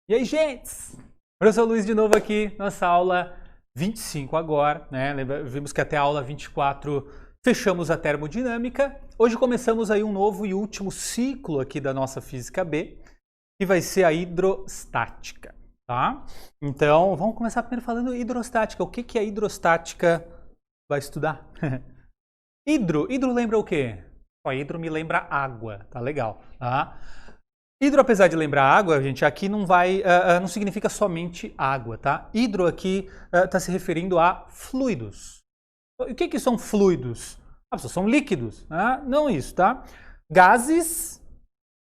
E aí, gente? Professor Luiz de novo aqui, nossa aula 25 agora, né? Vimos que até a aula 24 fechamos a termodinâmica. Hoje começamos aí um novo e último ciclo aqui da nossa Física B, que vai ser a hidrostática, tá? Então, vamos começar primeiro falando hidrostática. O que a hidrostática vai estudar? Hidro lembra o quê? Ó, hidro me lembra água, tá legal, tá? Hidro, apesar de lembrar água, gente, aqui não não significa somente água, tá? Hidro aqui está se referindo a fluidos. O que são fluidos? São líquidos, né? Não isso, tá? Gases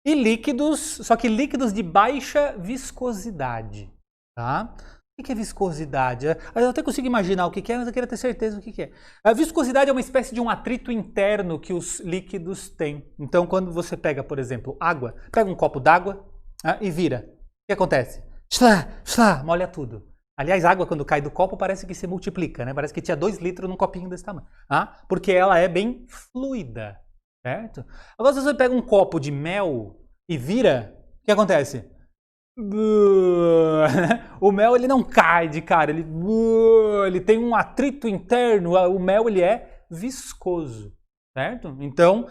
e líquidos, só que líquidos de baixa viscosidade, tá? O que é viscosidade? Eu até consigo imaginar o que é, mas eu queria ter certeza do que é. A viscosidade é uma espécie de um atrito interno que os líquidos têm. Então, quando você pega, por exemplo, água, pega um copo d'água e vira. O que acontece? Molha tudo. Aliás, água, quando cai do copo, parece que se multiplica, né? Parece que tinha 2 litros num copinho desse tamanho. Porque ela é bem fluida, certo? Agora, se você pega um copo de mel e vira, o que acontece? O mel ele não cai de cara, ele tem um atrito interno, o mel ele é viscoso, certo? Então,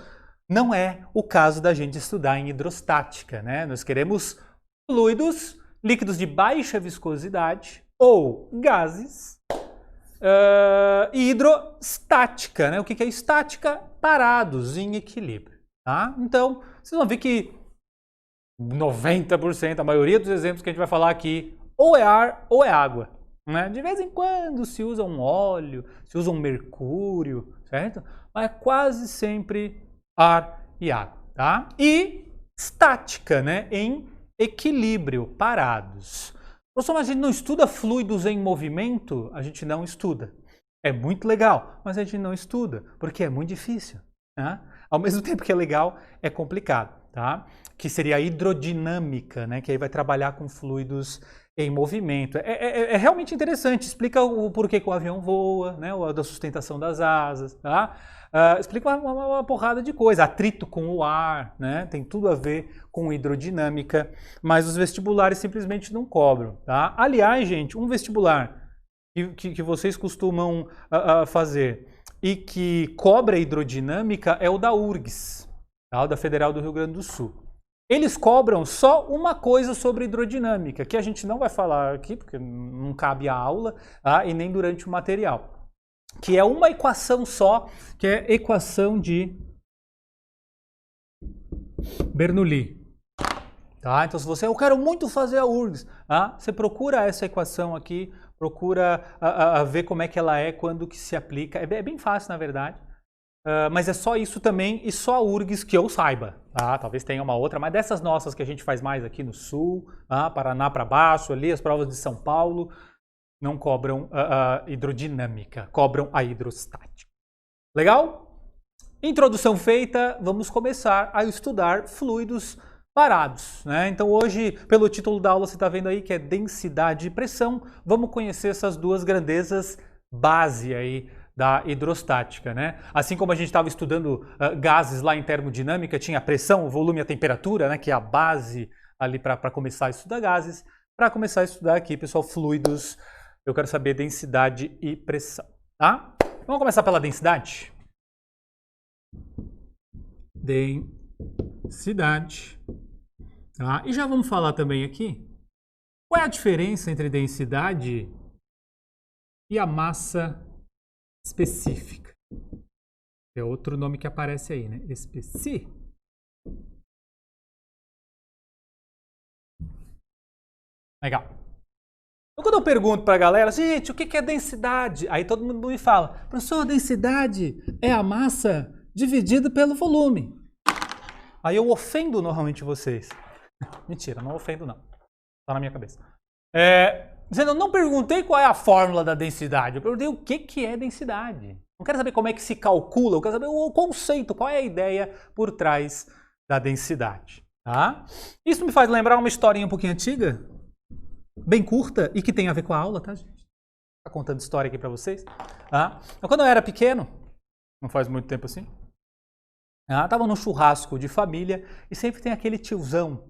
não é o caso da gente estudar em hidrostática, né? Nós queremos fluidos, líquidos de baixa viscosidade ou gases e hidrostática, né? O que é estática? Parados, em equilíbrio, tá? Então, vocês vão ver que 90%, a maioria dos exemplos que a gente vai falar aqui, ou é ar ou é água, né? De vez em quando se usa um óleo, se usa um mercúrio, certo? Mas é quase sempre ar e água, tá? E estática, né? Em equilíbrio, parados. Professor, mas a gente não estuda fluidos em movimento? A gente não estuda. É muito legal, mas a gente não estuda, porque é muito difícil, né? Ao mesmo tempo que é legal, é complicado. Tá? Que seria a hidrodinâmica, né? Que aí vai trabalhar com fluidos em movimento. É realmente interessante, explica o porquê que o avião voa, né? Da sustentação das asas, tá? Explica uma porrada de coisa, atrito com o ar, né? Tem tudo a ver com hidrodinâmica, mas os vestibulares simplesmente não cobram, tá? Aliás, gente, um vestibular que vocês costumam fazer e que cobra hidrodinâmica é o da URGS, da Federal do Rio Grande do Sul. Eles cobram só uma coisa sobre hidrodinâmica, que a gente não vai falar aqui, porque não cabe a aula, e nem durante o material. Que é uma equação só, que é a equação de Bernoulli. Tá? Então, se eu quero muito fazer a URGS, você procura essa equação aqui, procura ver como é que ela é, quando que se aplica. É bem fácil, na verdade. Mas é só isso também e só a URGS que eu saiba, tá? Talvez tenha uma outra, mas dessas nossas que a gente faz mais aqui no Sul, Paraná para baixo, ali as provas de São Paulo, não cobram a hidrodinâmica, cobram a hidrostática. Legal? Introdução feita, vamos começar a estudar fluidos parados, né? Então hoje, pelo título da aula, você está vendo aí que é densidade e pressão, vamos conhecer essas duas grandezas base aí da hidrostática, né? Assim como a gente estava estudando gases lá em termodinâmica, tinha a pressão, o volume e a temperatura, né? Que é a base ali para começar a estudar gases. Para começar a estudar aqui, pessoal, fluidos, eu quero saber densidade e pressão, tá? Vamos começar pela densidade? Densidade. Tá? E já vamos falar também aqui, qual é a diferença entre densidade e a massa específica? É outro nome que aparece aí, né? Legal. Então, quando eu pergunto pra galera, gente, o que é densidade? Aí todo mundo me fala, professor, densidade é a massa dividida pelo volume. Aí eu ofendo normalmente vocês. Mentira, não ofendo não. Tá na minha cabeça. Dizendo, eu não perguntei qual é a fórmula da densidade, eu perguntei o que é densidade. Não quero saber como é que se calcula, eu quero saber o conceito, qual é a ideia por trás da densidade. Tá? Isso me faz lembrar uma historinha um pouquinho antiga, bem curta e que tem a ver com a aula, tá, gente? Tá contando história aqui pra vocês. Tá? Então, quando eu era pequeno, não faz muito tempo assim, tava num churrasco de família e sempre tem aquele tiozão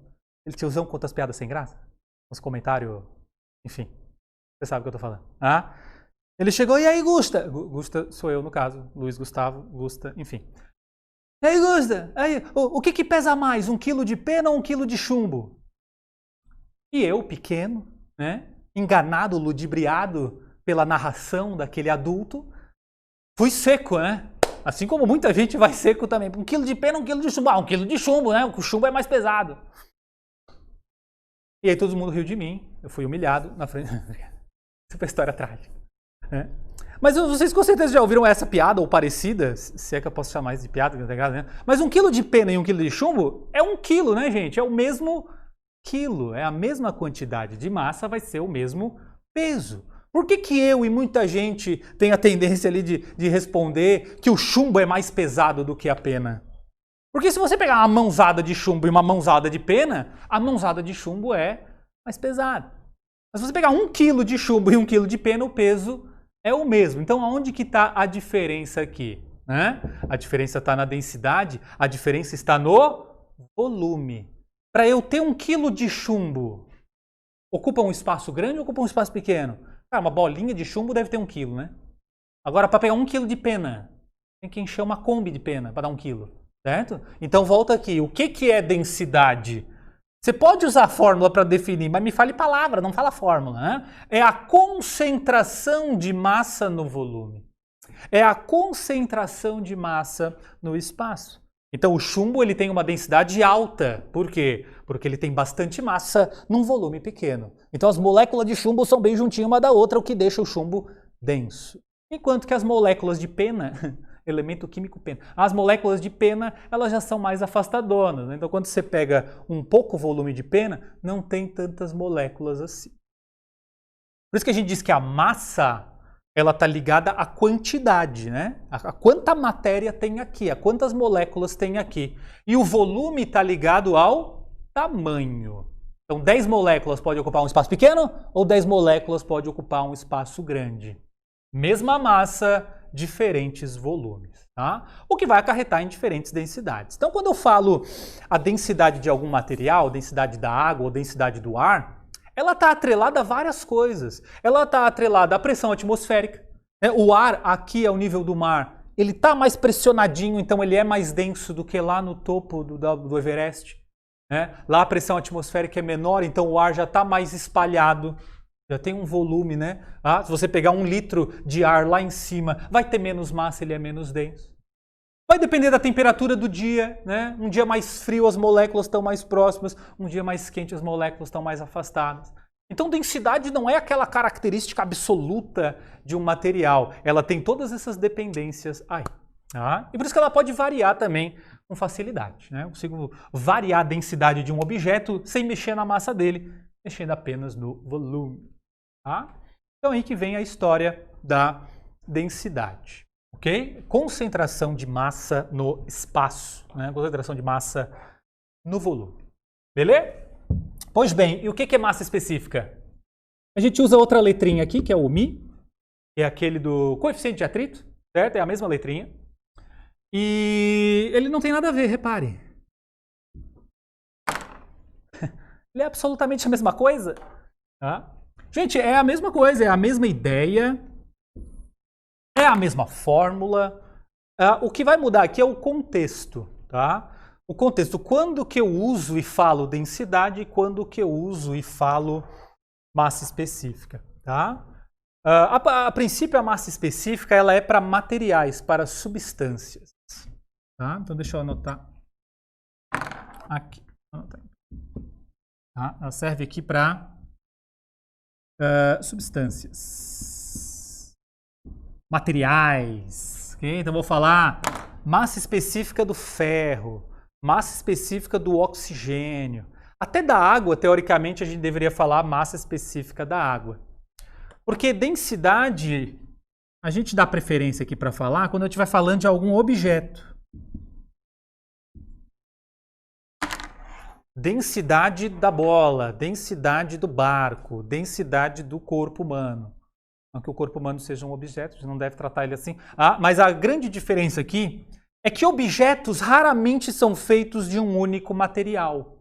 conta as piadas sem graça. Uns comentários, enfim, você sabe o que eu tô falando. Ah? Ele chegou, e aí, Gusta? Gusta sou eu, no caso, Luiz Gustavo, Gusta, enfim. E aí, Gusta, aí, o que pesa mais, 1 quilo de pena ou 1 quilo de chumbo? E eu, pequeno, né, enganado, ludibriado pela narração daquele adulto, fui seco, né? Assim como muita gente vai seco também. 1 quilo de pena, 1 quilo de chumbo. 1 quilo de chumbo, né? O chumbo é mais pesado. E aí todo mundo riu de mim. Eu fui humilhado na frente. Super história trágica. Né? Mas vocês com certeza já ouviram essa piada ou parecida, se é que eu posso chamar isso de piada, né? Mas 1 quilo de pena e 1 quilo de chumbo é 1 quilo, né, gente? É o mesmo quilo, é a mesma quantidade de massa, vai ser o mesmo peso. Por que eu e muita gente tem a tendência ali de responder que o chumbo é mais pesado do que a pena? Porque se você pegar uma mãozada de chumbo e uma mãozada de pena, a mãozada de chumbo é mais pesada. Mas se você pegar 1 quilo de chumbo e 1 quilo de pena, o peso é o mesmo. Então, aonde que está a diferença aqui? Né? A diferença está na densidade, a diferença está no volume. Para eu ter 1 quilo de chumbo, ocupa um espaço grande ou ocupa um espaço pequeno? Cara, uma bolinha de chumbo deve ter 1 quilo, né? Agora, para pegar 1 quilo de pena, tem que encher uma Kombi de pena para dar 1 quilo, certo? Então, volta aqui. O que é densidade? Você pode usar a fórmula para definir, mas me fale palavra, não fala fórmula, né? É a concentração de massa no volume. É a concentração de massa no espaço. Então, o chumbo ele tem uma densidade alta. Por quê? Porque ele tem bastante massa num volume pequeno. Então, as moléculas de chumbo são bem juntinhas uma da outra, o que deixa o chumbo denso. Enquanto que as moléculas de pena, elemento químico pena, as moléculas de pena, elas já são mais afastadonas. Né? Então, quando você pega um pouco volume de pena, não tem tantas moléculas assim. Por isso que a gente diz que a massa ela está ligada à quantidade, né? A quanta matéria tem aqui, a quantas moléculas tem aqui. E o volume está ligado ao tamanho. Então, 10 moléculas pode ocupar um espaço pequeno ou 10 moléculas pode ocupar um espaço grande. Mesma massa, diferentes volumes. Tá? O que vai acarretar em diferentes densidades. Então, quando eu falo a densidade de algum material, densidade da água ou densidade do ar, ela está atrelada a várias coisas. Ela está atrelada à pressão atmosférica. Né? O ar aqui ao nível do mar, ele está mais pressionadinho, então ele é mais denso do que lá no topo do Everest. Né? Lá a pressão atmosférica é menor, então o ar já está mais espalhado, já tem um volume. Né? Ah, se você pegar 1 litro de ar lá em cima, vai ter menos massa, ele é menos denso. Vai depender da temperatura do dia, né? Um dia mais frio as moléculas estão mais próximas, um dia mais quente as moléculas estão mais afastadas. Então densidade não é aquela característica absoluta de um material, ela tem todas essas dependências aí. Tá? E por isso que ela pode variar também com facilidade. Né? Eu consigo variar a densidade de um objeto sem mexer na massa dele, mexendo apenas no volume. Tá? Então aí que vem a história da densidade. Ok? Concentração de massa no espaço, né? Concentração de massa no volume. Beleza? Pois bem, e o que é massa específica? A gente usa outra letrinha aqui, que é o μ, que é aquele do coeficiente de atrito, certo? É a mesma letrinha. E ele não tem nada a ver, repare. Ele é absolutamente a mesma coisa. Tá? Gente, é a mesma coisa, é a mesma ideia. É a mesma fórmula. O que vai mudar aqui é o contexto, tá? O contexto, quando que eu uso e falo densidade e quando que eu uso e falo massa específica, tá? A princípio, a massa específica ela é para materiais, para substâncias. Tá? Então, deixa eu anotar aqui. Tá? Ela serve aqui para substâncias. Materiais. Okay? Então, vou falar massa específica do ferro, massa específica do oxigênio. Até da água, teoricamente, a gente deveria falar massa específica da água. Porque densidade, a gente dá preferência aqui para falar quando eu estiver falando de algum objeto. Densidade da bola, densidade do barco, densidade do corpo humano. Não que o corpo humano seja um objeto, a gente não deve tratar ele assim. Mas a grande diferença aqui é que objetos raramente são feitos de um único material.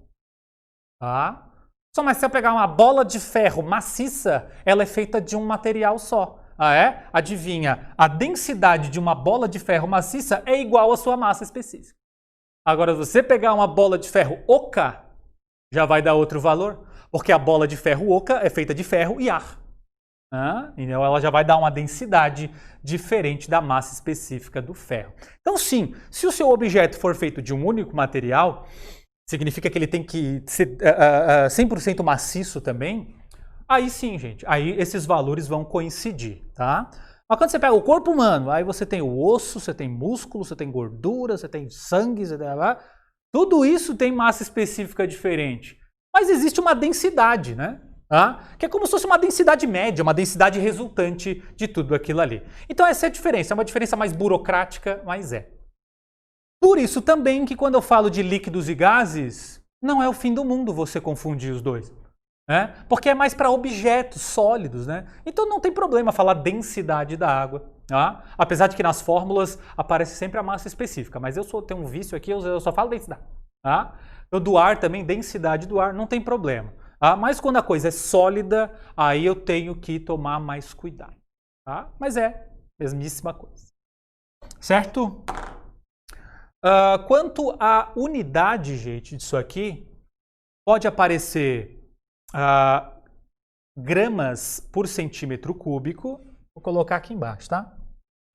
Tá? Só, mas se eu pegar uma bola de ferro maciça, ela é feita de um material só. Ah, é? Adivinha, a densidade de uma bola de ferro maciça é igual à sua massa específica. Agora, se você pegar uma bola de ferro oca, já vai dar outro valor, porque a bola de ferro oca é feita de ferro e ar. Então ela já vai dar uma densidade diferente da massa específica do ferro. Então sim, se o seu objeto for feito de um único material, significa que ele tem que ser 100% maciço também, aí sim, gente, aí esses valores vão coincidir, tá? Mas quando você pega o corpo humano, aí você tem o osso, você tem músculo, você tem gordura, você tem sangue, tudo isso tem massa específica diferente. Mas existe uma densidade, né? Que é como se fosse uma densidade média, uma densidade resultante de tudo aquilo ali. Então essa é a diferença, é uma diferença mais burocrática, mas é. Por isso também que quando eu falo de líquidos e gases, não é o fim do mundo você confundir os dois. Porque é mais para objetos sólidos, né? Então não tem problema falar densidade da água. Apesar de que nas fórmulas aparece sempre a massa específica, mas eu tenho um vício aqui, eu só falo densidade. Então do ar também, densidade do ar, não tem problema. Mas quando a coisa é sólida, aí eu tenho que tomar mais cuidado. Mas é a mesmíssima coisa. Certo? Quanto à unidade, gente, disso aqui, pode aparecer gramas por centímetro cúbico. Vou colocar aqui embaixo, tá?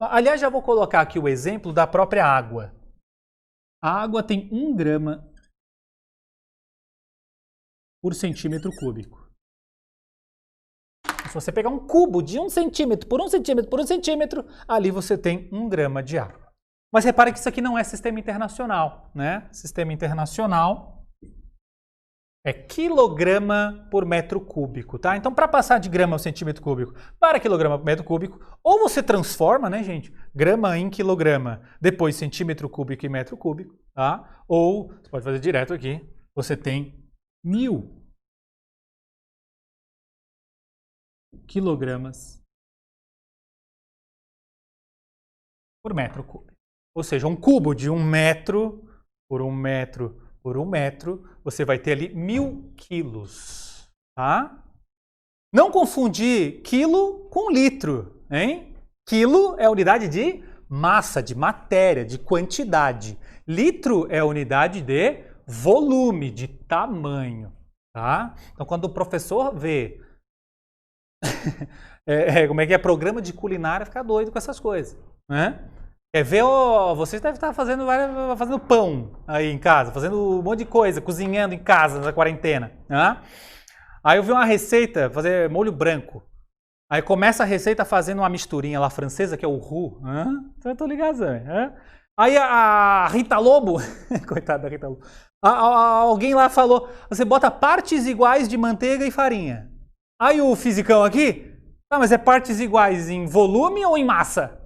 Aliás, já vou colocar aqui o exemplo da própria água. A água tem 1 grama por centímetro cúbico. Se você pegar um cubo de 1 centímetro por 1 centímetro por 1 centímetro, ali você tem 1 grama de água. Mas repare que isso aqui não é sistema internacional, né? Sistema internacional é quilograma por metro cúbico, tá? Então, para passar de grama ao centímetro cúbico para quilograma por metro cúbico, ou você transforma, né, gente? Grama em quilograma, depois centímetro cúbico em metro cúbico, tá? Ou, você pode fazer direto aqui, você tem 1000 quilogramas por metro cúbico. Ou seja, um cubo de 1 metro por 1 metro por 1 metro, você vai ter ali 1000 quilos, tá? Não confundir quilo com litro, hein? Quilo é a unidade de massa, de matéria, de quantidade. Litro é a unidade de volume, de tamanho, tá? Então, quando o professor vê como é que é programa de culinária, fica doido com essas coisas, né? Quer ver, vocês devem estar fazendo pão aí em casa, fazendo um monte de coisa, cozinhando em casa na quarentena. Aí eu vi uma receita, fazer molho branco. Aí começa a receita fazendo uma misturinha lá francesa, que é o roux. Então eu tô ligado, né? Aí a Rita Lobo, coitada da Rita Lobo, alguém lá falou, você bota partes iguais de manteiga e farinha. Aí o fisicão aqui, mas é partes iguais em volume ou em massa?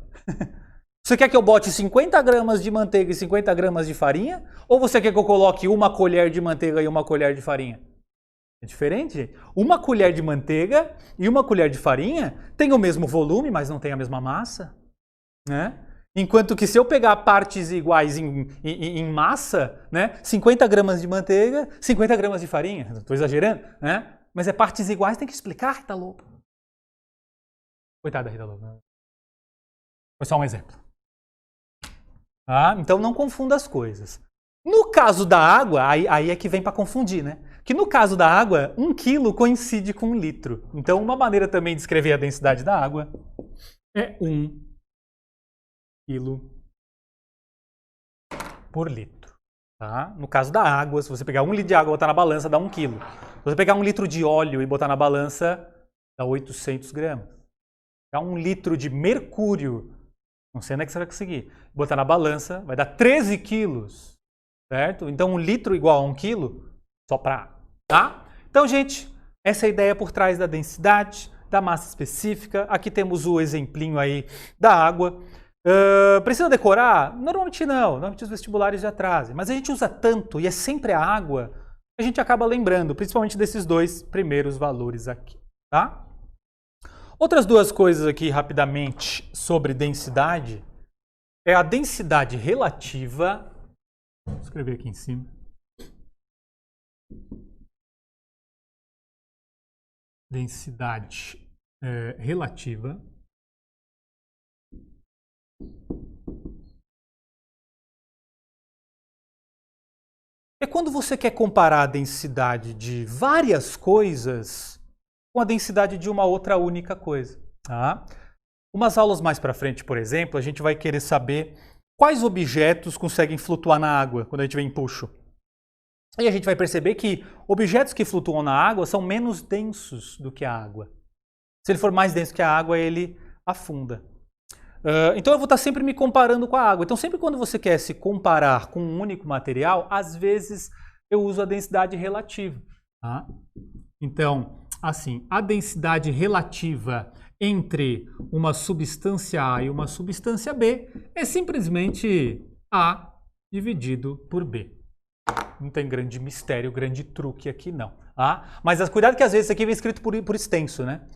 Você quer que eu bote 50 gramas de manteiga e 50 gramas de farinha? Ou você quer que eu coloque 1 colher de manteiga e 1 colher de farinha? É diferente, gente. 1 colher de manteiga e 1 colher de farinha tem o mesmo volume, mas não tem a mesma massa, né? Enquanto que se eu pegar partes iguais em massa, né? 50 gramas de manteiga, 50 gramas de farinha. Estou exagerando, né? Mas é partes iguais, tem que explicar, Rita Lobo. Coitada da Rita Lobo. Foi só um exemplo. Então não confunda as coisas. No caso da água, aí é que vem para confundir, né? Que no caso da água, 1 quilo coincide com 1 litro. Então uma maneira também de escrever a densidade da água é 1 quilo por litro. Tá? No caso da água, se você pegar 1 litro de água e botar na balança, dá 1 quilo. Se você pegar 1 litro de óleo e botar na balança, dá 800 gramas. Pegar 1 litro de mercúrio, não sei onde é que você vai conseguir, botar na balança, vai dar 13 quilos. Certo? Então 1 litro igual a 1 quilo, só para água. Tá? Então, gente, essa é a ideia por trás da densidade, da massa específica. Aqui temos o exemplinho aí da água. Precisa decorar? Normalmente não, normalmente os vestibulares já trazem. Mas a gente usa tanto, e é sempre a água, a gente acaba lembrando, principalmente desses 2 primeiros valores aqui. Tá? Outras 2 coisas aqui rapidamente sobre densidade é a densidade relativa. Vou escrever aqui em cima. densidade relativa é quando você quer comparar a densidade de várias coisas com a densidade de uma outra única coisa. Tá? Umas aulas mais para frente, por exemplo, a gente vai querer saber quais objetos conseguem flutuar na água quando a gente vê empuxo. E a gente vai perceber que objetos que flutuam na água são menos densos do que a água. Se ele for mais denso que a água, ele afunda. Então eu vou estar sempre me comparando com a água. Então sempre quando você quer se comparar com um único material, às vezes eu uso a densidade relativa. Tá? Então, assim, a densidade relativa entre uma substância A e uma substância B é simplesmente A dividido por B. Não tem grande mistério, grande truque aqui não. Tá? Mas cuidado que às vezes isso aqui vem escrito por extenso, né?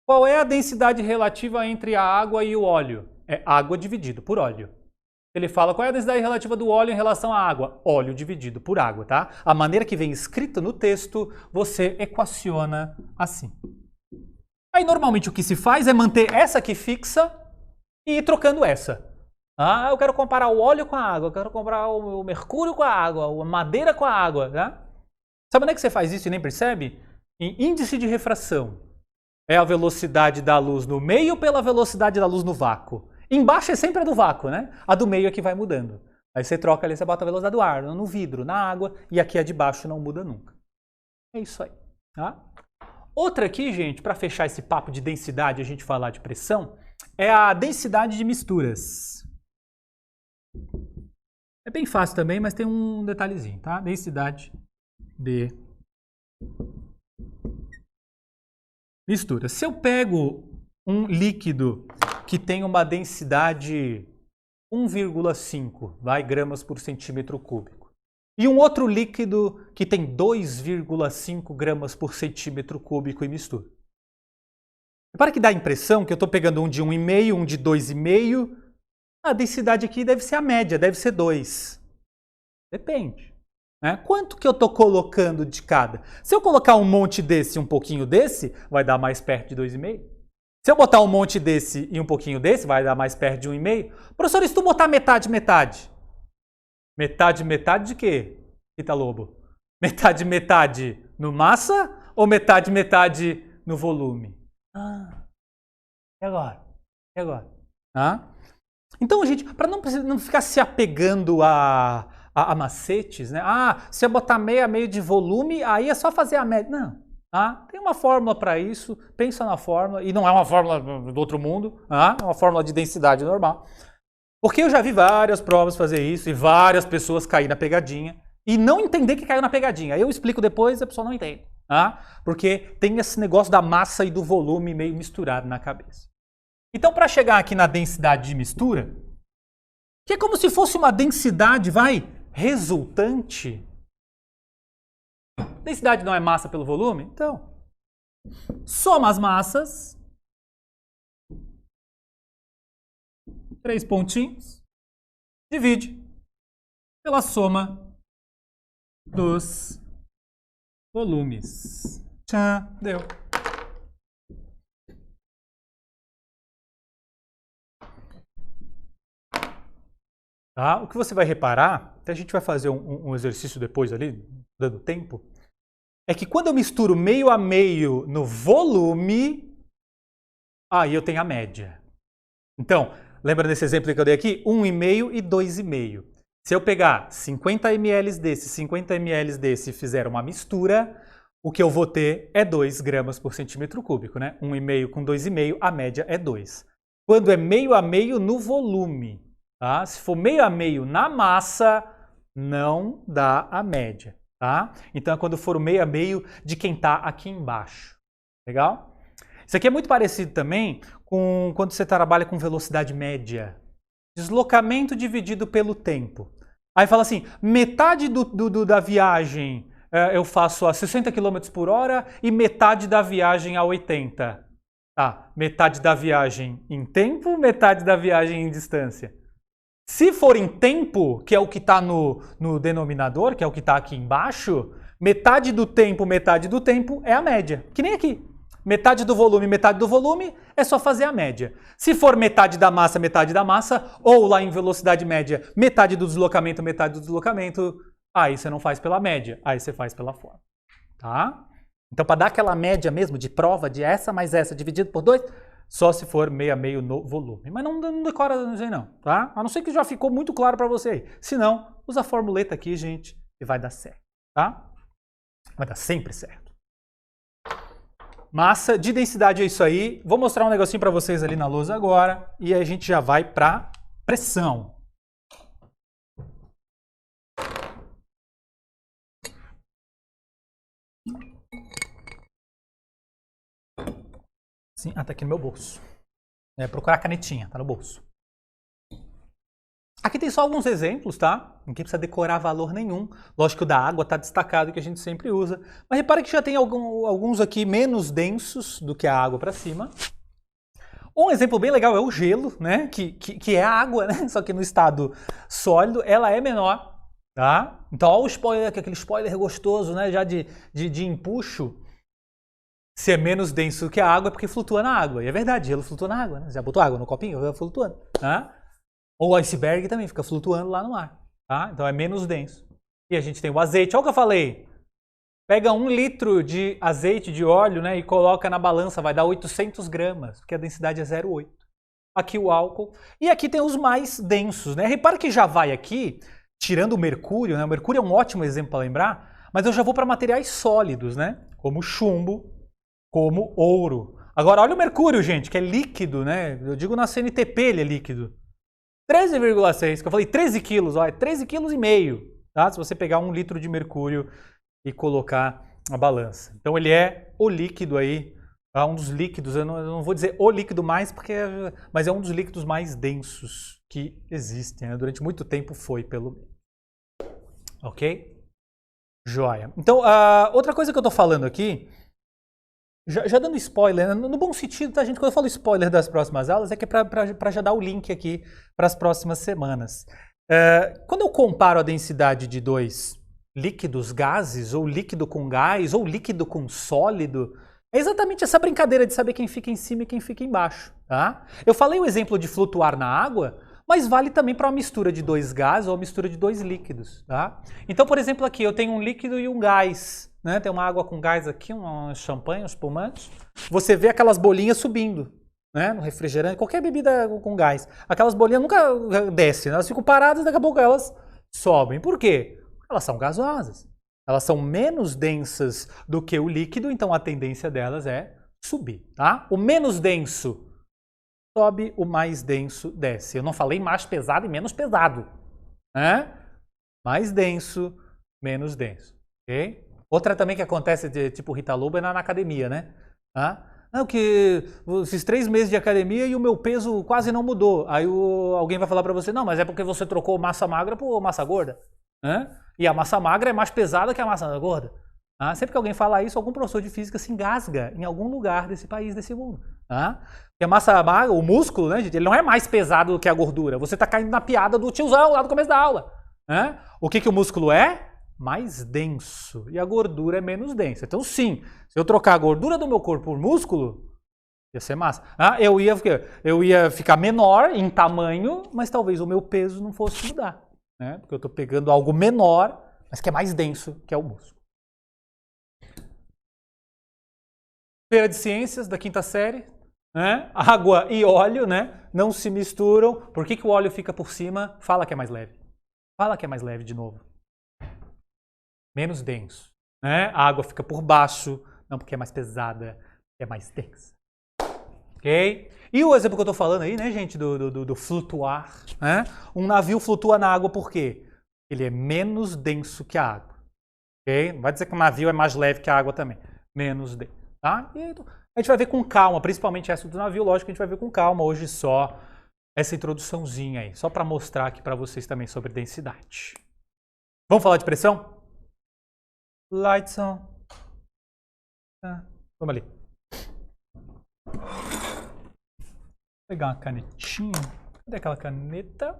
Qual é a densidade relativa entre a água e o óleo? É água dividido por óleo. Ele fala qual é a densidade relativa do óleo em relação à água? Óleo dividido por água, tá? A maneira que vem escrita no texto, você equaciona assim. Aí normalmente o que se faz é manter essa aqui fixa e ir trocando essa. Ah, eu quero comparar o óleo com a água, eu quero comparar o mercúrio com a água, a madeira com a água, tá? Sabe onde é que você faz isso e nem percebe? Em índice de refração. É a velocidade da luz no meio pela velocidade da luz no vácuo. Embaixo é sempre a do vácuo, né? A do meio é que vai mudando. Aí você troca ali, você bota a velocidade do ar, no vidro, na água, e aqui a de baixo não muda nunca. É isso aí. Tá? Outra aqui, gente, para fechar esse papo de densidade e a gente falar de pressão, é a densidade de misturas. É bem fácil também, mas tem um detalhezinho, tá? Densidade de mistura. Se eu pego um líquido que tem uma densidade 1,5 gramas por centímetro cúbico e um outro líquido que tem 2,5 gramas por centímetro cúbico e mistura. Repara que dá a impressão que eu estou pegando um de 1,5, um de 2,5. A densidade aqui deve ser a média, deve ser 2. Depende. Né? Quanto que eu estou colocando de cada? Se eu colocar um monte desse e um pouquinho desse, vai dar mais perto de 2,5. Se eu botar um monte desse e um pouquinho desse, vai dar mais perto de 1,5. Professor, e se tu botar metade, metade? Metade, metade de quê, Rita Lobo? Metade, metade no massa ou metade, metade no volume? E agora? E agora? Então, gente, para não ficar se apegando a macetes, né? Se eu botar meio de volume, aí é só fazer a média. Não. Tem uma fórmula para isso, pensa na fórmula, e não é uma fórmula do outro mundo, é uma fórmula de densidade normal. Porque eu já vi várias provas fazer isso e várias pessoas caírem na pegadinha e não entender que caiu na pegadinha. Eu explico depois e a pessoa não entende. Porque tem esse negócio da massa e do volume meio misturado na cabeça. Então, para chegar aqui na densidade de mistura, que é como se fosse uma densidade, resultante. Densidade não é massa pelo volume? Então, soma as massas, 3 pontinhos, divide pela soma dos volumes. Tchau, deu. Tá? O que você vai reparar, até a gente vai fazer um exercício depois ali, dando tempo, é que quando eu misturo meio a meio no volume, aí eu tenho a média. Então, lembra desse exemplo que eu dei aqui? 1,5 e 2,5. Se eu pegar 50 ml desse, 50 ml desse e fizer uma mistura, o que eu vou ter é 2 gramas por centímetro cúbico, né? 1,5 com 2,5, a média é 2. Quando é meio a meio no volume, tá? Se for meio a meio na massa, não dá a média. Tá? Então é quando for o meio a meio de quem está aqui embaixo. Legal? Isso aqui é muito parecido também com quando você trabalha com velocidade média. Deslocamento dividido pelo tempo. Aí fala assim, metade da viagem eu faço a 60 km por hora e metade da viagem a 80. Tá, metade da viagem em tempo, metade da viagem em distância. Se for em tempo, que é o que está no denominador, que é o que está aqui embaixo, metade do tempo é a média. Que nem aqui. metade do volume, é só fazer a média. Se for metade da massa, ou lá em velocidade média, metade do deslocamento, aí você não faz pela média, aí você faz pela forma. Tá? Então, para dar aquela média mesmo de prova de essa mais essa dividido por 2, só se for meio a meio no volume. Mas não decora não, tá? A não ser que já ficou muito claro para você aí. Se não, usa a formuleta aqui, gente, e vai dar certo, tá? Vai dar sempre certo. Massa de densidade é isso aí. Vou mostrar um negocinho para vocês ali na lousa agora e a gente já vai para pressão. Sim, tá aqui no meu bolso. Procurar a canetinha, tá no bolso. Aqui tem só alguns exemplos, tá? Ninguém precisa decorar valor nenhum. Lógico que o da água tá destacado, que a gente sempre usa. Mas repara que já tem alguns aqui menos densos do que a água para cima. Um exemplo bem legal é o gelo, né? Que é a água, né? Só que no estado sólido ela é menor, tá? Então olha o spoiler, aquele spoiler gostoso, né? Já de empuxo. Se é menos denso que a água é porque flutua na água. E é verdade, gelo flutua na água, né? Já botou água no copinho? Vai flutuando, tá? Ou o iceberg também fica flutuando lá no mar, tá? Então é menos denso. E a gente tem o azeite, olha o que eu falei. Pega 1 litro de azeite, de óleo, né, e coloca na balança, vai dar 800 gramas, porque a densidade é 0,8. Aqui o álcool. E aqui tem os mais densos, né? Repara que já vai aqui, tirando o mercúrio, né? O mercúrio é um ótimo exemplo para lembrar, mas eu já vou para materiais sólidos, né? Como chumbo, como ouro. Agora, olha o mercúrio, gente, que é líquido, né? Eu digo na CNTP ele é líquido. 13,6, que eu falei 13 quilos, ó, é 13,5 kg, tá? Se você pegar 1 litro de mercúrio e colocar na balança. Então ele é o líquido aí, um dos líquidos, eu não vou dizer o líquido mais, mas é um dos líquidos mais densos que existem, né? Durante muito tempo foi, pelo menos. Ok? Joia. Então, outra coisa que eu tô falando aqui, já dando spoiler, no bom sentido, tá, gente? Quando eu falo spoiler das próximas aulas, é que é para já dar o link aqui para as próximas semanas. Quando eu comparo a densidade de dois líquidos, gases, ou líquido com gás, ou líquido com sólido, é exatamente essa brincadeira de saber quem fica em cima e quem fica embaixo, tá? Eu falei o exemplo de flutuar na água, mas vale também para uma mistura de dois gases ou uma mistura de dois líquidos, tá? Então, por exemplo, aqui eu tenho um líquido e um gás, né? Tem uma água com gás aqui, um champanhe, um espumante. Você vê aquelas bolinhas subindo, né? No refrigerante, qualquer bebida com gás. Aquelas bolinhas nunca descem, elas ficam paradas e daqui a pouco elas sobem. Por quê? Elas são gasosas. Elas são menos densas do que o líquido, então a tendência delas é subir, tá? O menos denso sobe, o mais denso desce. Eu não falei mais pesado e menos pesado, né? Mais denso, menos denso, ok? Outra também que acontece, tipo Rita Lobo, é na academia, né? Não, que esses 3 meses de academia e o meu peso quase não mudou. Aí alguém vai falar pra você, não, mas é porque você trocou massa magra por massa gorda, né? E a massa magra é mais pesada que a massa gorda. Sempre que alguém fala isso, algum professor de física se engasga em algum lugar desse país, desse mundo. Porque a massa magra, o músculo, né, gente, ele não é mais pesado do que a gordura. Você está caindo na piada do tiozão lá no começo da aula. O que o músculo é? Mais denso. E a gordura é menos densa. Então, sim, se eu trocar a gordura do meu corpo por músculo, ia ser massa. Eu ia ficar menor em tamanho, mas talvez o meu peso não fosse mudar. Né? Porque eu estou pegando algo menor, mas que é mais denso, que é o músculo. Feira de Ciências, da 5ª série. Né? Água e óleo, né? Não se misturam. Por que o óleo fica por cima? Fala que é mais leve. Fala que é mais leve de novo. Menos denso. Né? A água fica por baixo. Não porque é mais pesada, é mais densa. Ok? E o exemplo que eu estou falando aí, né, gente, do flutuar. Né? Um navio flutua na água por quê? Ele é menos denso que a água. Okay? Não vai dizer que um navio é mais leve que a água também. Menos denso. Tá? E a gente vai ver com calma, principalmente essa do navio, lógico que a gente vai ver com calma. Hoje só essa introduçãozinha aí, só para mostrar aqui para vocês também sobre densidade. Vamos falar de pressão? Lights on. Vamos ali. Vou pegar uma canetinha. Cadê aquela caneta?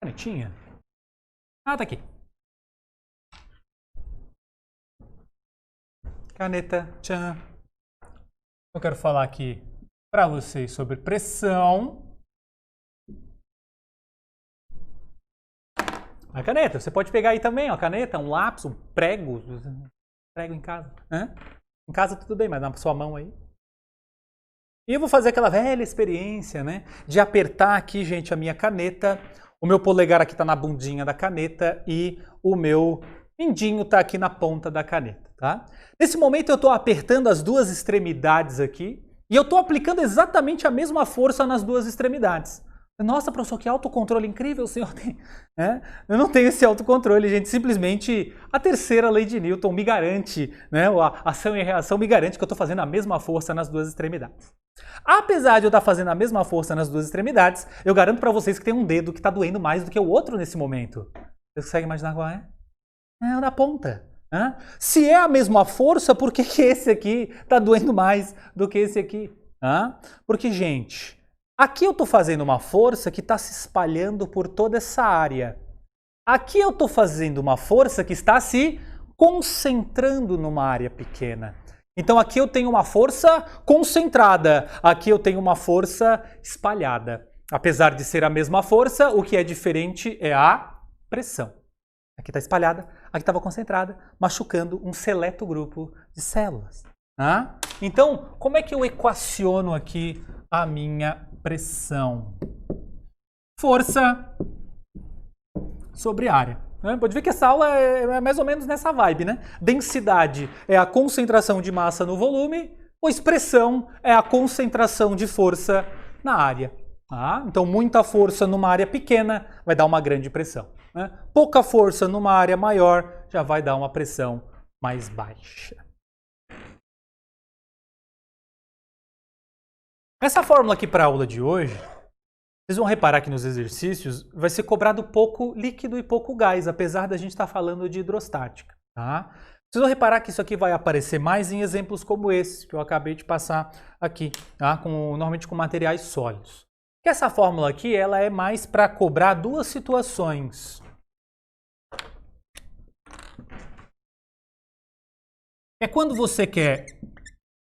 Canetinha? Tá aqui. Caneta, tchan. Eu quero falar aqui para vocês sobre pressão. A caneta, você pode pegar aí também, ó, a caneta, um lápis, um prego. Prego em casa. Hã? Em casa tudo bem, mas na sua mão aí. E eu vou fazer aquela velha experiência, né? De apertar aqui, gente, a minha caneta. O meu polegar aqui tá na bundinha da caneta e o meu mindinho tá aqui na ponta da caneta, tá? Nesse momento eu tô apertando as duas extremidades aqui e eu tô aplicando exatamente a mesma força nas duas extremidades. Nossa, professor, que autocontrole incrível o senhor tem. É? Eu não tenho esse autocontrole, gente. Simplesmente a terceira lei de Newton me garante, né? A ação e a reação me garante que eu estou fazendo a mesma força nas duas extremidades. Apesar de eu estar fazendo a mesma força nas duas extremidades, eu garanto para vocês que tem um dedo que está doendo mais do que o outro nesse momento. Vocês conseguem imaginar qual é? É o da ponta. Né? Se é a mesma força, por que esse aqui está doendo mais do que esse aqui? Porque, gente... Aqui eu estou fazendo uma força que está se espalhando por toda essa área. Aqui eu estou fazendo uma força que está se concentrando numa área pequena. Então aqui eu tenho uma força concentrada, aqui eu tenho uma força espalhada. Apesar de ser a mesma força, o que é diferente é a pressão. Aqui está espalhada, aqui estava concentrada, machucando um seleto grupo de células. Então, como é que eu equaciono aqui a minha pressão? Força sobre área. Pode ver que essa aula é mais ou menos nessa vibe, né? Densidade é a concentração de massa no volume, pois pressão é a concentração de força na área. Então, muita força numa área pequena vai dar uma grande pressão. Pouca força numa área maior já vai dar uma pressão mais baixa. Essa fórmula aqui para a aula de hoje, vocês vão reparar que nos exercícios vai ser cobrado pouco líquido e pouco gás, apesar da gente estar falando de hidrostática. Tá? Vocês vão reparar que isso aqui vai aparecer mais em exemplos como esse, que eu acabei de passar aqui, tá? Normalmente com materiais sólidos. Que essa fórmula aqui ela é mais para cobrar duas situações. É quando você quer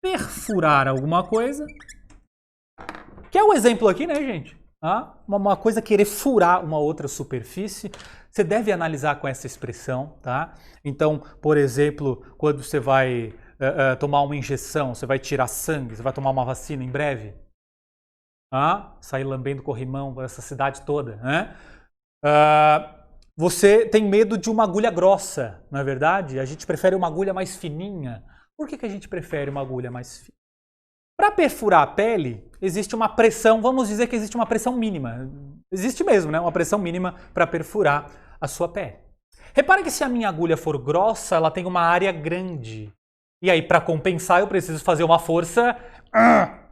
perfurar alguma coisa, que é o exemplo aqui, né, gente? Uma coisa querer furar uma outra superfície, você deve analisar com essa expressão, tá? Então, por exemplo, quando você vai tomar uma injeção, você vai tirar sangue, você vai tomar uma vacina em breve, sair lambendo corrimão por essa cidade toda, né? Você tem medo de uma agulha grossa, não é verdade? A gente prefere uma agulha mais fininha. Por que a gente prefere uma agulha mais fina? Para perfurar a pele, existe uma pressão, vamos dizer que existe uma pressão mínima. Existe mesmo, né? Uma pressão mínima para perfurar a sua pele. Repare que se a minha agulha for grossa, ela tem uma área grande. E aí, para compensar, eu preciso fazer uma força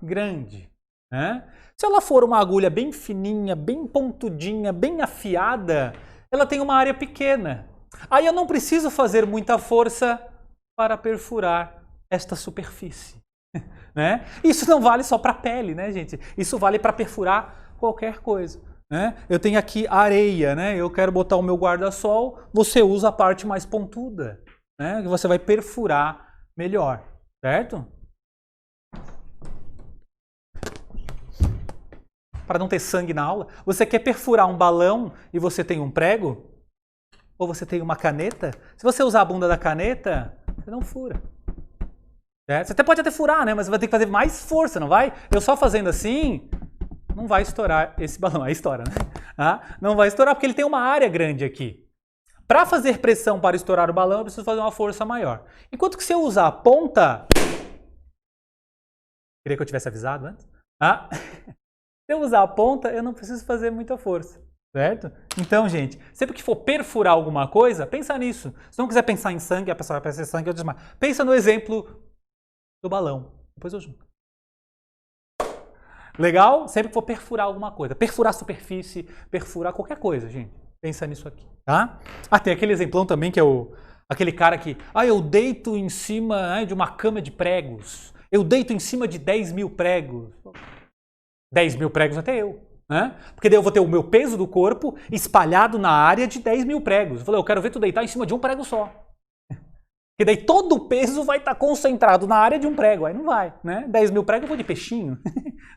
grande. Né? Se ela for uma agulha bem fininha, bem pontudinha, bem afiada, ela tem uma área pequena. Aí eu não preciso fazer muita força para perfurar esta superfície. Né? Isso não vale só para a pele, né, gente? Isso vale para perfurar qualquer coisa. Né? Eu tenho aqui areia, né? Eu quero botar o meu guarda-sol, você usa a parte mais pontuda, né? Que você vai perfurar melhor, certo? Para não ter sangue na aula, você quer perfurar um balão e você tem um prego? Ou você tem uma caneta? Se você usar a bunda da caneta, você não fura. Você até pode furar, né? Mas você vai ter que fazer mais força, não vai? Eu só fazendo assim, não vai estourar esse balão. Aí estoura, né? Não vai estourar porque ele tem uma área grande aqui. Para fazer pressão para estourar o balão, eu preciso fazer uma força maior. Enquanto que se eu usar a ponta... Queria que eu tivesse avisado antes. Se eu usar a ponta, eu não preciso fazer muita força. Certo? Então, gente, sempre que for perfurar alguma coisa, pensa nisso. Se não quiser pensar em sangue, a pessoa vai pensar em sangue, eu desmaio. Pensa no exemplo do balão. Depois eu junto. Legal? Sempre que for perfurar alguma coisa. Perfurar a superfície, perfurar qualquer coisa, gente. Pensa nisso aqui, tá? Tem aquele exemplão também que é aquele cara que... eu deito em cima de uma cama de pregos. Eu deito em cima de 10 mil pregos. 10 mil pregos até eu. Né? Porque daí eu vou ter o meu peso do corpo espalhado na área de 10 mil pregos. Eu falei, eu quero ver tu deitar em cima de um prego só. Porque daí todo o peso vai estar concentrado na área de um prego. Aí não vai, né? 10 mil pregos eu vou de peixinho,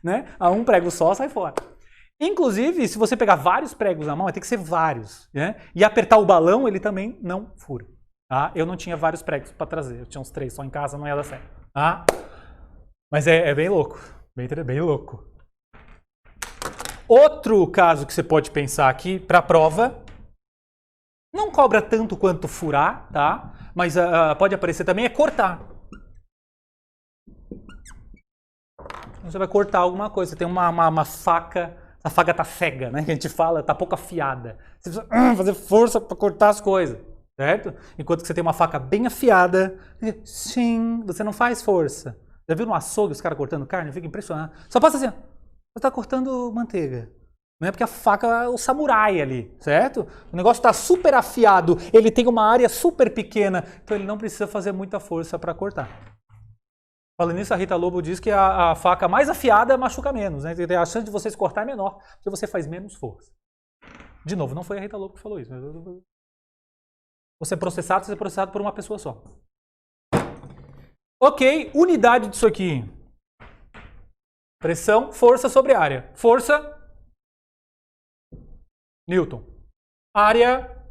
né? A um prego só sai fora. Inclusive, se você pegar vários pregos na mão, vai ter que ser vários, né? E apertar o balão, ele também não fura. Tá? Eu não tinha vários pregos para trazer. Eu tinha uns 3 só em casa, não ia dar certo. Tá? Mas é bem louco. Bem louco. Outro caso que você pode pensar aqui para a prova, não cobra tanto quanto furar, tá? Mas pode aparecer também, é cortar. Você vai cortar alguma coisa, você tem uma faca, a faca tá cega, né? Que a gente fala, tá pouco afiada. Você precisa fazer força para cortar as coisas, certo? Enquanto que você tem uma faca bem afiada, sim, você não faz força. Já viu no açougue os caras cortando carne? Fica impressionado. Só passa assim, ó, você tá cortando manteiga. Não é porque a faca é o samurai ali, certo? O negócio está super afiado, ele tem uma área super pequena, então ele não precisa fazer muita força para cortar. Falando nisso, a Rita Lobo diz que a faca mais afiada machuca menos, né? A chance de vocês cortar é menor, porque você faz menos força. De novo, não foi a Rita Lobo que falou isso. Você é processado por uma pessoa só. Ok, unidade disso aqui. Pressão, força sobre área. Força, Newton. Área,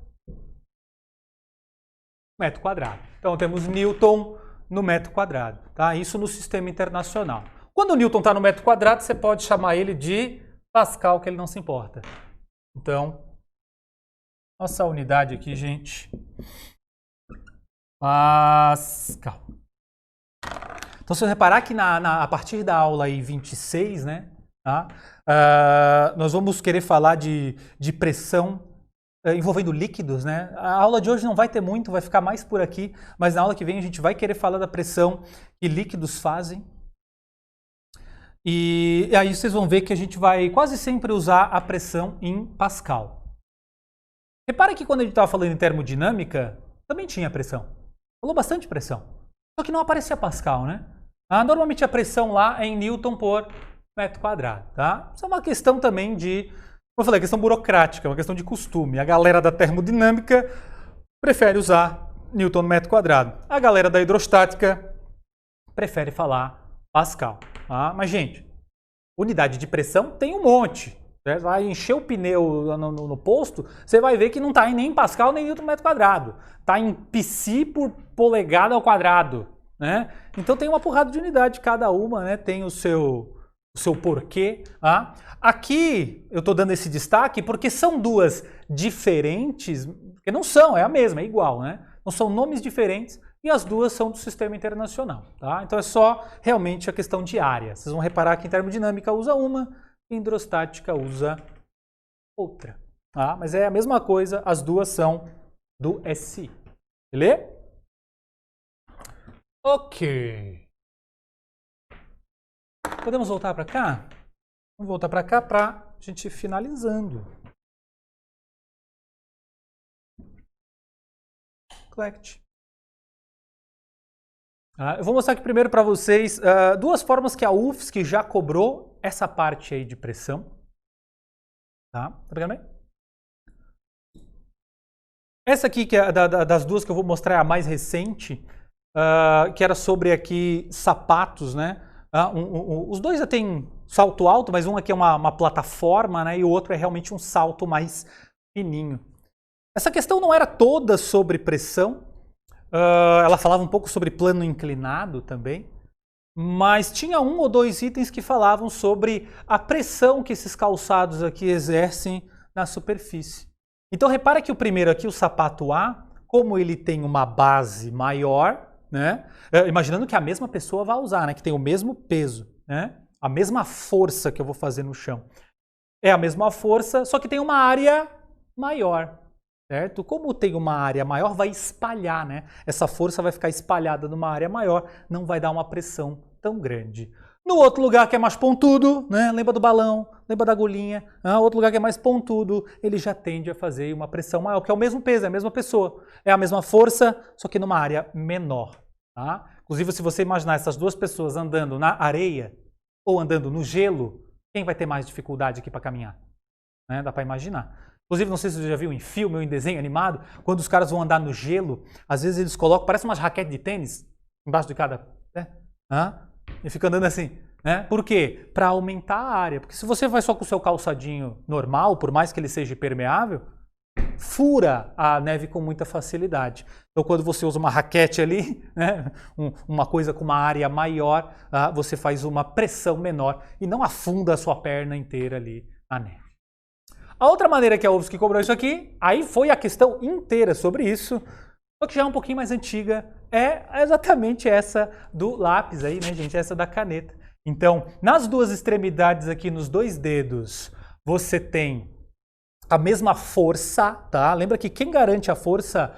metro quadrado. Então temos Newton no metro quadrado, tá? Isso no sistema internacional. Quando o Newton está no metro quadrado, você pode chamar ele de Pascal, que ele não se importa. Então, nossa unidade aqui, gente, Pascal. Então, se eu reparar que a partir da aula aí 26, né, tá? Nós vamos querer falar de pressão envolvendo líquidos, né? A aula de hoje não vai ter muito, vai ficar mais por aqui, mas na aula que vem a gente vai querer falar da pressão que líquidos fazem. E aí vocês vão ver que a gente vai quase sempre usar a pressão em Pascal. Repara que quando a gente estava falando em termodinâmica, também tinha pressão. Falou bastante pressão. Só que não aparecia Pascal, né? Normalmente a pressão lá é em Newton por metro quadrado, tá? Isso é uma questão também de, como eu falei, questão burocrática, uma questão de costume. A galera da termodinâmica prefere usar Newton no metro quadrado. A galera da hidrostática prefere falar Pascal. Tá? Mas, gente, unidade de pressão tem um monte. Você vai encher o pneu no posto, você vai ver que não está nem em Pascal nem em Newton metro quadrado. Está em psi por polegada ao quadrado. Né? Então tem uma porrada de unidade, cada uma, né, tem o seu porquê. Tá? Aqui eu estou dando esse destaque porque são duas diferentes, porque não são, é a mesma, é igual. Né? Não são nomes diferentes e as duas são do sistema internacional. Tá? Então é só realmente a questão de área. Vocês vão reparar que em termodinâmica usa uma, em hidrostática usa outra. Tá? Mas é a mesma coisa, as duas são do SI. Beleza? Ok. Podemos voltar para cá? Vamos voltar para cá para a gente ir finalizando. Collect. Eu vou mostrar aqui primeiro para vocês duas formas que a UFSC já cobrou essa parte aí de pressão. Tá? Tá pegando bem? Essa aqui, que é das duas que eu vou mostrar, é a mais recente. Que era sobre aqui sapatos, né? Os dois já têm salto alto, mas um aqui é uma plataforma, né? E o outro é realmente um salto mais fininho. Essa questão não era toda sobre pressão, ela falava um pouco sobre plano inclinado também, mas tinha um ou dois itens que falavam sobre a pressão que esses calçados aqui exercem na superfície. Então repara que o primeiro aqui, o sapato A, como ele tem uma base maior, né? Imaginando que a mesma pessoa vai usar, né? Que tem o mesmo peso, né? A mesma força que eu vou fazer no chão. É a mesma força, só que tem uma área maior, certo? Como tem uma área maior, vai espalhar, né? Essa força vai ficar espalhada numa área maior, não vai dar uma pressão tão grande. No outro lugar que é mais pontudo, né? Lembra do balão, lembra da agulhinha? Outro lugar que é mais pontudo, ele já tende a fazer uma pressão maior, que é o mesmo peso, é a mesma pessoa. É a mesma força, só que numa área menor. Tá? Inclusive, se você imaginar essas duas pessoas andando na areia ou andando no gelo, quem vai ter mais dificuldade aqui para caminhar? Né? Dá para imaginar. Inclusive, não sei se você já viu em filme ou em desenho animado, quando os caras vão andar no gelo, às vezes eles colocam, parece umas raquetes de tênis, embaixo de cada pé, e fica andando assim. Né? Por quê? Para aumentar a área. Porque se você vai só com o seu calçadinho normal, por mais que ele seja impermeável, fura a neve com muita facilidade. Então, quando você usa uma raquete ali, né, uma coisa com uma área maior, você faz uma pressão menor e não afunda a sua perna inteira ali na neve. A outra maneira que a UFSC cobrou isso aqui, aí foi a questão inteira sobre isso, só que já é um pouquinho mais antiga, é exatamente essa do lápis aí, né, gente? Essa da caneta. Então, nas duas extremidades aqui, nos dois dedos, você tem a mesma força, tá? Lembra que quem garante a força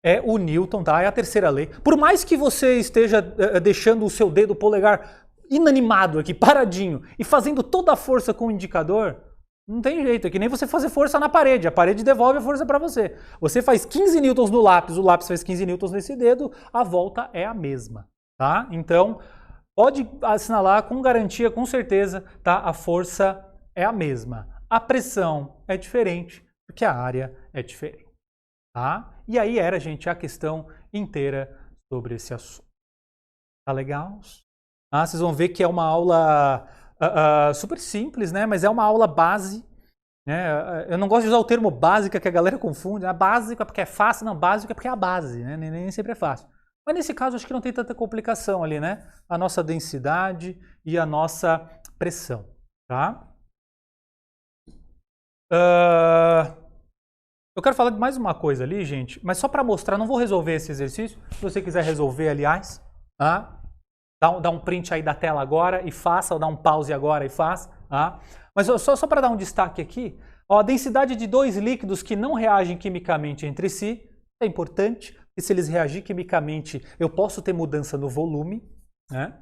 é o Newton, tá? É a terceira lei. Por mais que você esteja deixando o seu dedo polegar inanimado aqui, paradinho, e fazendo toda a força com o indicador, não tem jeito, é que nem você fazer força na parede, a parede devolve a força para você. Você faz 15 newtons no lápis, o lápis faz 15 newtons nesse dedo, a volta é a mesma, tá? Então, pode assinalar com garantia, com certeza, tá? A força é a mesma. A pressão é diferente, porque a área é diferente, tá? E aí era, gente, a questão inteira sobre esse assunto. Tá legal? Vocês vão ver que é uma aula super simples, né? Mas é uma aula base. Né? Eu não gosto de usar o termo básica, que a galera confunde. A básica porque é fácil, não, básica porque é a base, né? Nem sempre é fácil. Mas nesse caso, acho que não tem tanta complicação ali, né? A nossa densidade e a nossa pressão, tá? Eu quero falar de mais uma coisa ali, gente, mas só para mostrar, não vou resolver esse exercício. Se você quiser resolver, aliás, tá? Dá um print aí da tela agora e faça, ou dá um pause agora e faça. Tá? Mas só para dar um destaque aqui, ó, a densidade de dois líquidos que não reagem quimicamente entre si é importante. E se eles reagirem quimicamente, eu posso ter mudança no volume. Né?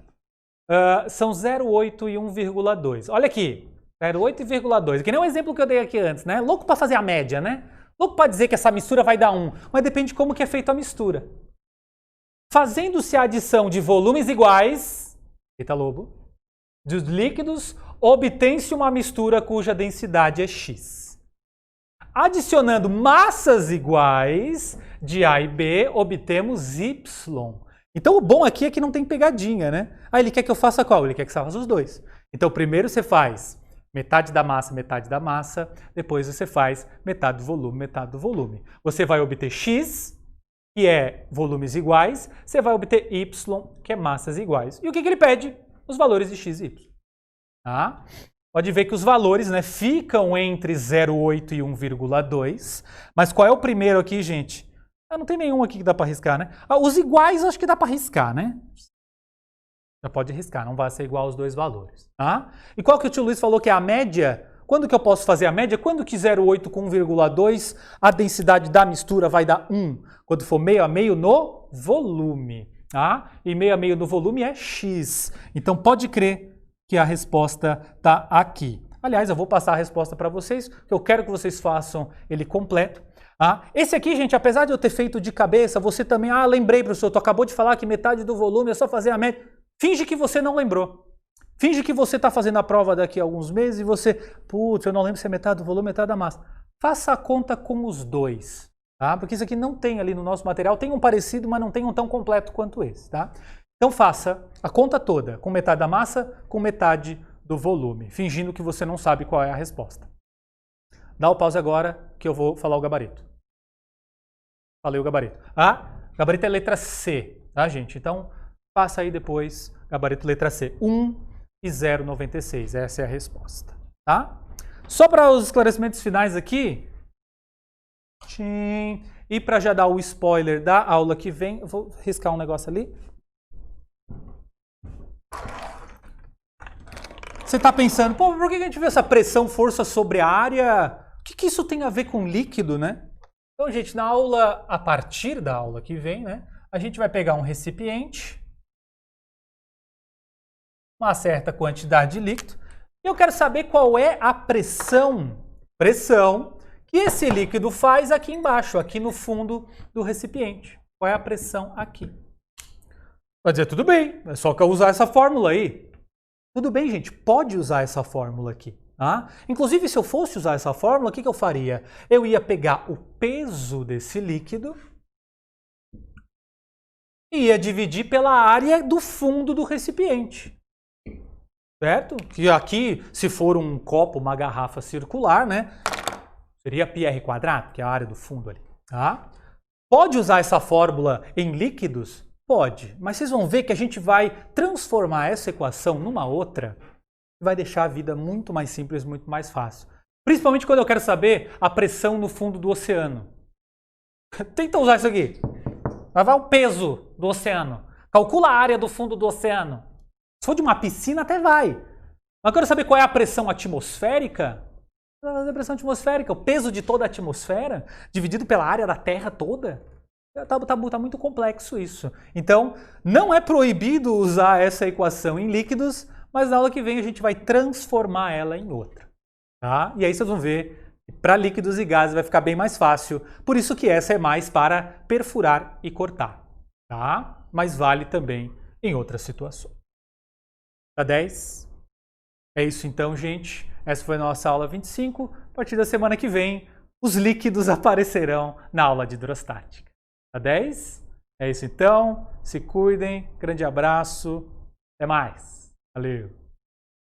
São 0,8 e 1,2. Olha aqui, 0,8 e 0,2. Que nem o exemplo que eu dei aqui antes, né? Louco para fazer a média, né? Louco para dizer que essa mistura vai dar 1. Mas depende de como que é feita a mistura. Fazendo-se a adição de volumes iguais, eita lobo, dos líquidos, obtém-se uma mistura cuja densidade é x. Adicionando massas iguais de A e B, obtemos y. Então o bom aqui é que não tem pegadinha, né? Aí ele quer que eu faça qual? Ele quer que você faça os dois. Então primeiro você faz metade da massa, depois você faz metade do volume. Você vai obter x, que é volumes iguais, você vai obter y, que é massas iguais. E o que ele pede? Os valores de x e y. Tá? Pode ver que os valores, né, ficam entre 0,8 e 1,2. Mas qual é o primeiro aqui, gente? Não tem nenhum aqui que dá para riscar, né? Os iguais acho que dá para riscar, né? Já pode riscar, não vai ser igual aos dois valores. Tá? E qual que o tio Luiz falou que é a média? Quando que eu posso fazer a média? Quando que 0,8 com 1,2, a densidade da mistura vai dar 1. Quando for meio a meio no volume. Tá? E meio a meio no volume é x. Então pode crer que a resposta está aqui. Aliás, eu vou passar a resposta para vocês, que eu quero que vocês façam ele completo. Esse aqui, gente, apesar de eu ter feito de cabeça, você também... lembrei, professor, tu acabou de falar que metade do volume é só fazer a média. Finge que você não lembrou. Finge que você está fazendo a prova daqui a alguns meses e você... Putz, eu não lembro se é metade do volume, metade da massa. Faça a conta com os dois, tá? Porque isso aqui não tem ali no nosso material. Tem um parecido, mas não tem um tão completo quanto esse, tá? Então faça a conta toda, com metade da massa, com metade do volume, fingindo que você não sabe qual é a resposta. Dá o pause agora, que eu vou falar o gabarito. Falei o gabarito. Gabarito é letra C, tá, gente? Então, passa aí depois, gabarito letra C. 1 e 0,96, essa é a resposta, tá? Só para os esclarecimentos finais aqui, e para já dar o spoiler da aula que vem, eu vou riscar um negócio ali. Você está pensando, pô, por que a gente vê essa pressão, força sobre a área? O que isso tem a ver com líquido, né? Então, gente, na aula, a partir da aula que vem, né, a gente vai pegar um recipiente, uma certa quantidade de líquido, e eu quero saber qual é a pressão que esse líquido faz aqui embaixo, aqui no fundo do recipiente. Qual é a pressão aqui? Vai dizer, tudo bem, é só que eu usar essa fórmula aí. Tudo bem, gente, pode usar essa fórmula aqui. Tá? Inclusive, se eu fosse usar essa fórmula, o que eu faria? Eu ia pegar o peso desse líquido e ia dividir pela área do fundo do recipiente. Certo? Que aqui, se for um copo, uma garrafa circular, né? Seria πr², que é a área do fundo ali. Tá? Pode usar essa fórmula em líquidos? Pode. Mas vocês vão ver que a gente vai transformar essa equação numa outra e vai deixar a vida muito mais simples, muito mais fácil. Principalmente quando eu quero saber a pressão no fundo do oceano. Tenta usar isso aqui. Vai o peso do oceano. Calcula a área do fundo do oceano. Se for de uma piscina, até vai. Mas eu quero saber qual é a pressão atmosférica. A pressão atmosférica, o peso de toda a atmosfera, dividido pela área da Terra toda. Tá muito complexo isso. Então, não é proibido usar essa equação em líquidos, mas na aula que vem a gente vai transformar ela em outra. Tá? E aí vocês vão ver que para líquidos e gases vai ficar bem mais fácil. Por isso que essa é mais para perfurar e cortar. Tá? Mas vale também em outras situações. Tá 10? É isso então, gente. Essa foi a nossa aula 25. A partir da semana que vem, os líquidos aparecerão na aula de hidrostática. Tá 10? É isso então. Se cuidem. Grande abraço. Até mais. Valeu.